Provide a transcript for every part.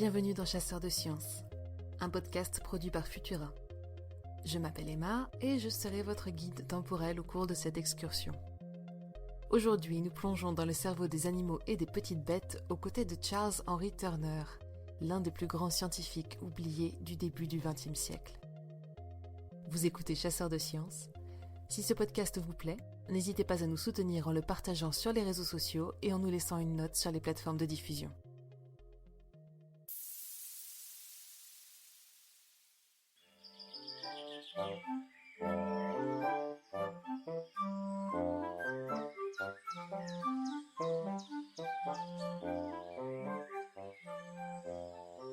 Bienvenue dans Chasseurs de Sciences, un podcast produit par Futura. Je m'appelle Emma et je serai votre guide temporel au cours de cette excursion. Aujourd'hui, nous plongeons dans le cerveau des animaux et des petites bêtes aux côtés de Charles Henry Turner, l'un des plus grands scientifiques oubliés du début du XXe siècle. Vous écoutez Chasseurs de Sciences. Si ce podcast vous plaît, n'hésitez pas à nous soutenir en le partageant sur les réseaux sociaux et en nous laissant une note sur les plateformes de diffusion.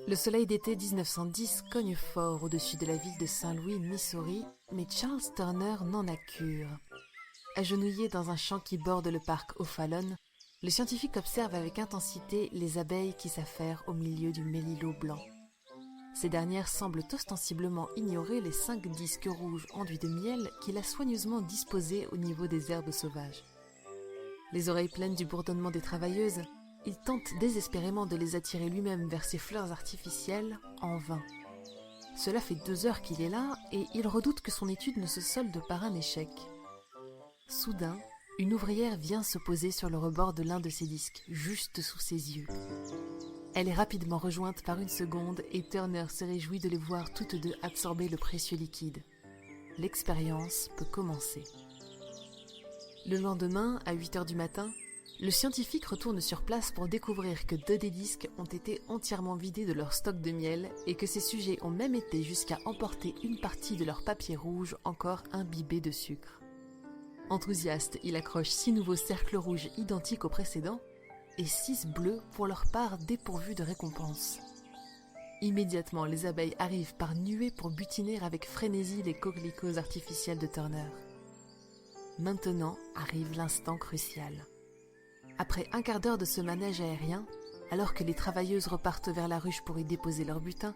Le soleil d'été 1910 cogne fort au-dessus de la ville de Saint-Louis, Missouri, mais Charles Turner n'en a cure. Agenouillé dans un champ qui borde le parc O'Fallon, le scientifique observe avec intensité les abeilles qui s'affairent au milieu du mélilot blanc. Ces dernières semblent ostensiblement ignorer les 5 disques rouges enduits de miel qu'il a soigneusement disposés au niveau des herbes sauvages. Les oreilles pleines du bourdonnement des travailleuses, il tente désespérément de les attirer lui-même vers ces fleurs artificielles, en vain. Cela fait 2 heures qu'il est là et il redoute que son étude ne se solde par un échec. Soudain, une ouvrière vient se poser sur le rebord de l'un de ces disques, juste sous ses yeux. Elle est rapidement rejointe par une seconde et Turner se réjouit de les voir toutes deux absorber le précieux liquide. L'expérience peut commencer. Le lendemain, à 8 heures du matin, le scientifique retourne sur place pour découvrir que 2 des disques ont été entièrement vidés de leur stock de miel et que ces sujets ont même été jusqu'à emporter une partie de leur papier rouge encore imbibé de sucre. Enthousiaste, il accroche 6 nouveaux cercles rouges identiques aux précédents et 6 bleus pour leur part dépourvus de récompense. Immédiatement, les abeilles arrivent par nuées pour butiner avec frénésie les coquelicots artificiels de Turner. Maintenant arrive l'instant crucial. Après un quart d'heure de ce manège aérien, alors que les travailleuses repartent vers la ruche pour y déposer leur butin,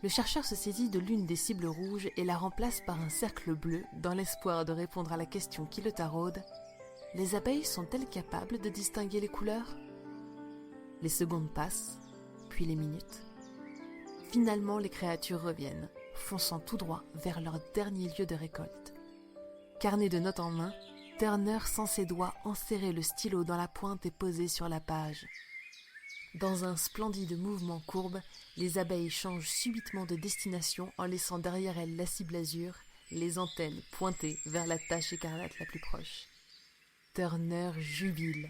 le chercheur se saisit de l'une des cibles rouges et la remplace par un cercle bleu dans l'espoir de répondre à la question qui le taraude. Les abeilles sont-elles capables de distinguer les couleurs ? Les secondes passent, puis les minutes. Finalement, les créatures reviennent, fonçant tout droit vers leur dernier lieu de récolte. Carnet de notes en main, Turner sent ses doigts enserrer le stylo dans la pointe et poser sur la page. Dans un splendide mouvement courbe, les abeilles changent subitement de destination en laissant derrière elles la cible azur, les antennes pointées vers la tache écarlate la plus proche. Turner jubile.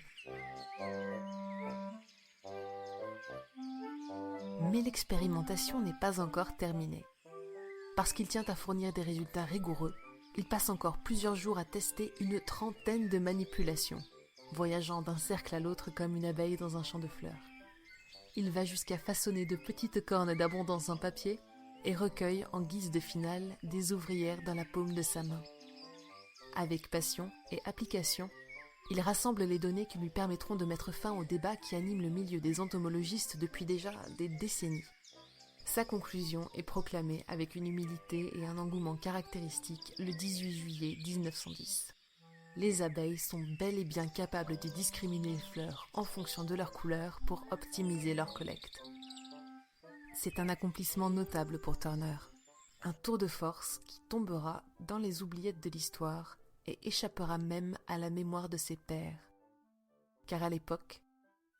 Mais l'expérimentation n'est pas encore terminée. Parce qu'il tient à fournir des résultats rigoureux, il passe encore plusieurs jours à tester une 30aine de manipulations, voyageant d'un cercle à l'autre comme une abeille dans un champ de fleurs. Il va jusqu'à façonner de petites cornes d'abondance en papier et recueille en guise de finale des ouvrières dans la paume de sa main. Avec passion et application, il rassemble les données qui lui permettront de mettre fin au débat qui anime le milieu des entomologistes depuis déjà des décennies. Sa conclusion est proclamée avec une humilité et un engouement caractéristiques le 18 juillet 1910. Les abeilles sont bel et bien capables de discriminer les fleurs en fonction de leur couleur pour optimiser leur collecte. C'est un accomplissement notable pour Turner, un tour de force qui tombera dans les oubliettes de l'histoire et échappera même à la mémoire de ses pairs. Car à l'époque,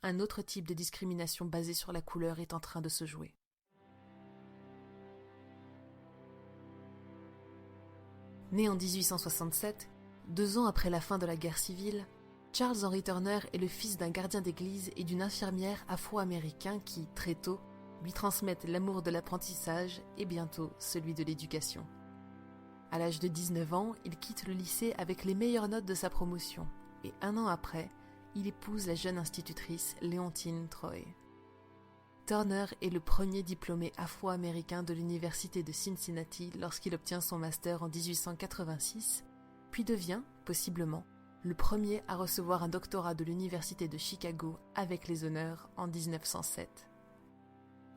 un autre type de discrimination basée sur la couleur est en train de se jouer. Né en 1867, 2 ans après la fin de la guerre civile, Charles Henry Turner est le fils d'un gardien d'église et d'une infirmière afro-américain qui, très tôt, lui transmettent l'amour de l'apprentissage et bientôt celui de l'éducation. À l'âge de 19 ans, il quitte le lycée avec les meilleures notes de sa promotion et 1 an après, il épouse la jeune institutrice Léontine Troy. Turner est le premier diplômé afro-américain de l'université de Cincinnati lorsqu'il obtient son master en 1886, puis devient, possiblement, le premier à recevoir un doctorat de l'université de Chicago avec les honneurs en 1907.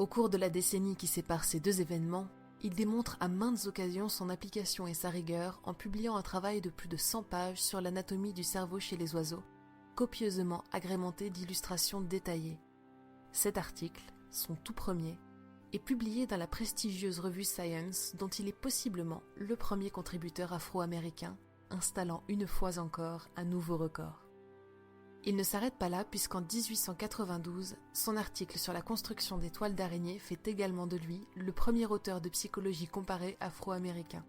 Au cours de la décennie qui sépare ces 2 événements, il démontre à maintes occasions son application et sa rigueur en publiant un travail de plus de 100 pages sur l'anatomie du cerveau chez les oiseaux, copieusement agrémenté d'illustrations détaillées. Cet article son tout premier, est publié dans la prestigieuse revue Science, dont il est possiblement le premier contributeur afro-américain, installant une fois encore un nouveau record. Il ne s'arrête pas là puisqu'en 1892, son article sur la construction des toiles d'araignée fait également de lui le premier auteur de psychologie comparée afro-américain.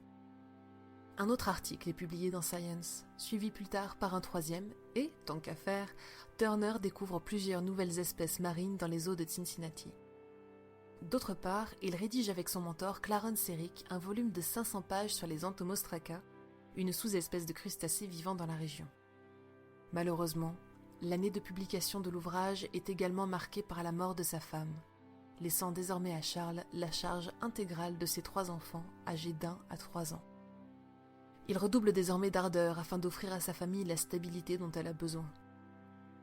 Un autre article est publié dans Science, suivi plus tard par un troisième, et, tant qu'à faire, Turner découvre plusieurs nouvelles espèces marines dans les eaux de Cincinnati. D'autre part, il rédige avec son mentor Clarence Herrick un volume de 500 pages sur les Entomostracas, une sous-espèce de crustacés vivant dans la région. Malheureusement, l'année de publication de l'ouvrage est également marquée par la mort de sa femme, laissant désormais à Charles la charge intégrale de ses 3 enfants, âgés d'1 à 3 ans. Il redouble désormais d'ardeur afin d'offrir à sa famille la stabilité dont elle a besoin.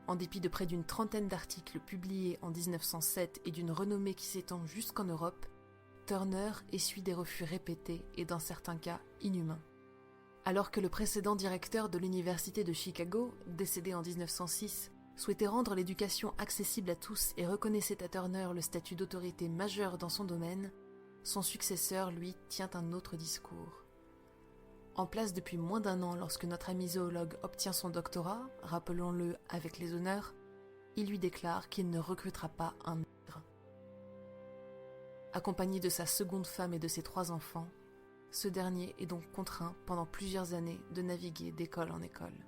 En dépit de près d'une trentaine d'articles publiés en 1907 et d'une renommée qui s'étend jusqu'en Europe, Turner essuie des refus répétés et dans certains cas inhumains. Alors que le précédent directeur de l'université de Chicago, décédé en 1906, souhaitait rendre l'éducation accessible à tous et reconnaissait à Turner le statut d'autorité majeure dans son domaine, son successeur, lui, tient un autre discours. En place depuis moins d'1 an lorsque notre ami zoologue obtient son doctorat, rappelons-le avec les honneurs, il lui déclare qu'il ne recrutera pas un nègre. Accompagné de sa seconde femme et de ses 3 enfants, ce dernier est donc contraint pendant plusieurs années de naviguer d'école en école.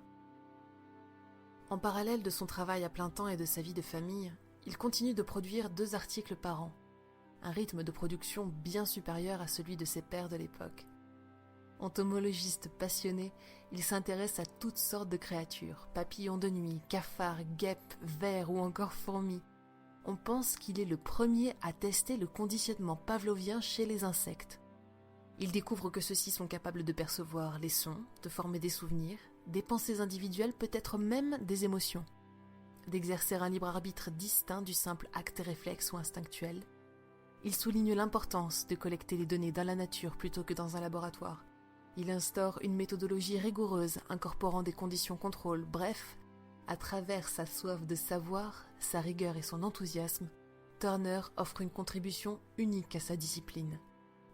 En parallèle de son travail à plein temps et de sa vie de famille, il continue de produire 2 articles par an, un rythme de production bien supérieur à celui de ses pairs de l'époque. Entomologiste passionné, il s'intéresse à toutes sortes de créatures, papillons de nuit, cafards, guêpes, vers ou encore fourmis. On pense qu'il est le premier à tester le conditionnement pavlovien chez les insectes. Il découvre que ceux-ci sont capables de percevoir les sons, de former des souvenirs, des pensées individuelles, peut-être même des émotions, d'exercer un libre arbitre distinct du simple acte réflexe ou instinctuel. Il souligne l'importance de collecter les données dans la nature plutôt que dans un laboratoire. Il instaure une méthodologie rigoureuse incorporant des conditions contrôle. Bref, à travers sa soif de savoir, sa rigueur et son enthousiasme, Turner offre une contribution unique à sa discipline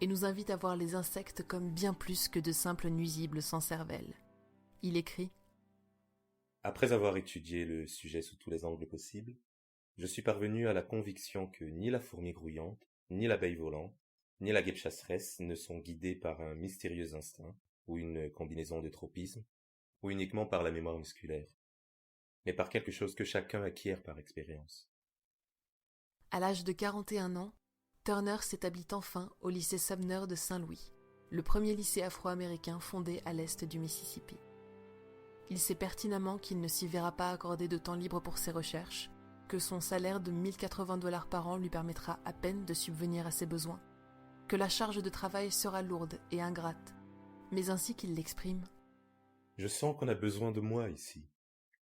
et nous invite à voir les insectes comme bien plus que de simples nuisibles sans cervelle. Il écrit : Après avoir étudié le sujet sous tous les angles possibles, je suis parvenu à la conviction que ni la fourmi grouillante, ni l'abeille volante, ni la guêpe chasseresse ne sont guidées par un mystérieux instinct, ou une combinaison de tropismes, ou uniquement par la mémoire musculaire, mais par quelque chose que chacun acquiert par expérience. À l'âge de 41 ans, Turner s'établit enfin au lycée Sumner de Saint-Louis, le premier lycée afro-américain fondé à l'est du Mississippi. Il sait pertinemment qu'il ne s'y verra pas accorder de temps libre pour ses recherches, que son salaire de 1080$ par an lui permettra à peine de subvenir à ses besoins, que la charge de travail sera lourde et ingrate, mais ainsi qu'il l'exprime. Je sens qu'on a besoin de moi ici,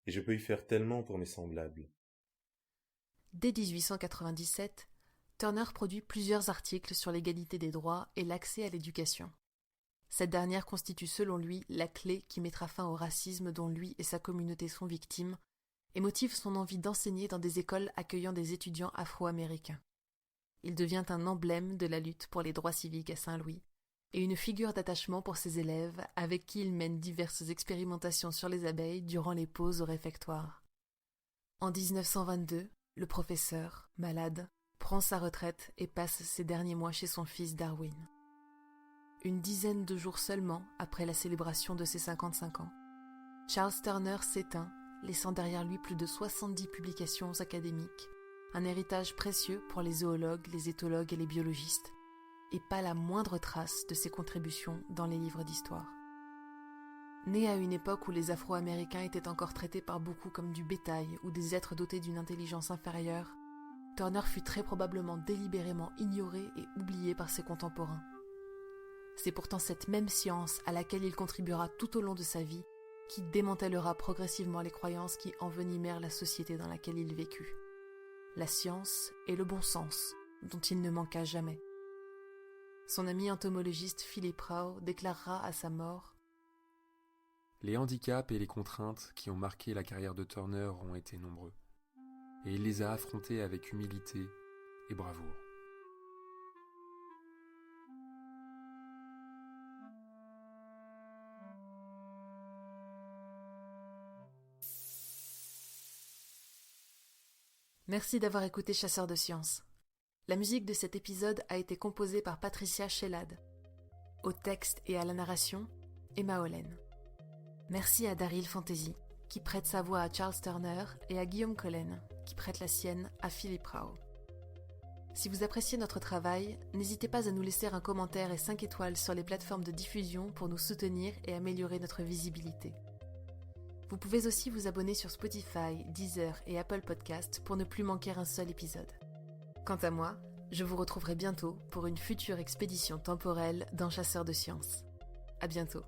et je peux y faire tellement pour mes semblables. Dès 1897, Turner produit plusieurs articles sur l'égalité des droits et l'accès à l'éducation. Cette dernière constitue selon lui la clé qui mettra fin au racisme dont lui et sa communauté sont victimes et motive son envie d'enseigner dans des écoles accueillant des étudiants afro-américains. Il devient un emblème de la lutte pour les droits civiques à Saint-Louis et une figure d'attachement pour ses élèves avec qui il mène diverses expérimentations sur les abeilles durant les pauses au réfectoire. En 1922, le professeur, malade, prend sa retraite et passe ses derniers mois chez son fils Darwin. Une dizaine de jours seulement après la célébration de ses 55 ans, Charles Turner s'éteint, laissant derrière lui plus de 70 publications académiques, un héritage précieux pour les zoologues, les éthologues et les biologistes, et pas la moindre trace de ses contributions dans les livres d'histoire. Né à une époque où les Afro-Américains étaient encore traités par beaucoup comme du bétail ou des êtres dotés d'une intelligence inférieure, Turner fut très probablement délibérément ignoré et oublié par ses contemporains. C'est pourtant cette même science à laquelle il contribuera tout au long de sa vie qui démantèlera progressivement les croyances qui envenimèrent la société dans laquelle il vécut. La science et le bon sens, dont il ne manqua jamais. Son ami entomologiste Philip Rao déclarera à sa mort : Les handicaps et les contraintes qui ont marqué la carrière de Turner ont été nombreux, et il les a affrontés avec humilité et bravoure. Merci d'avoir écouté Chasseurs de Sciences. La musique de cet épisode a été composée par Patricia Shellad. Au texte et à la narration, Emma Hollen. Merci à Daryl Fantasy, qui prête sa voix à Charles Turner, et à Guillaume Collen, qui prête la sienne à Philippe Rao. Si vous appréciez notre travail, n'hésitez pas à nous laisser un commentaire et 5 étoiles sur les plateformes de diffusion pour nous soutenir et améliorer notre visibilité. Vous pouvez aussi vous abonner sur Spotify, Deezer et Apple Podcasts pour ne plus manquer un seul épisode. Quant à moi, je vous retrouverai bientôt pour une future expédition temporelle dans Chasseurs de Sciences. À bientôt.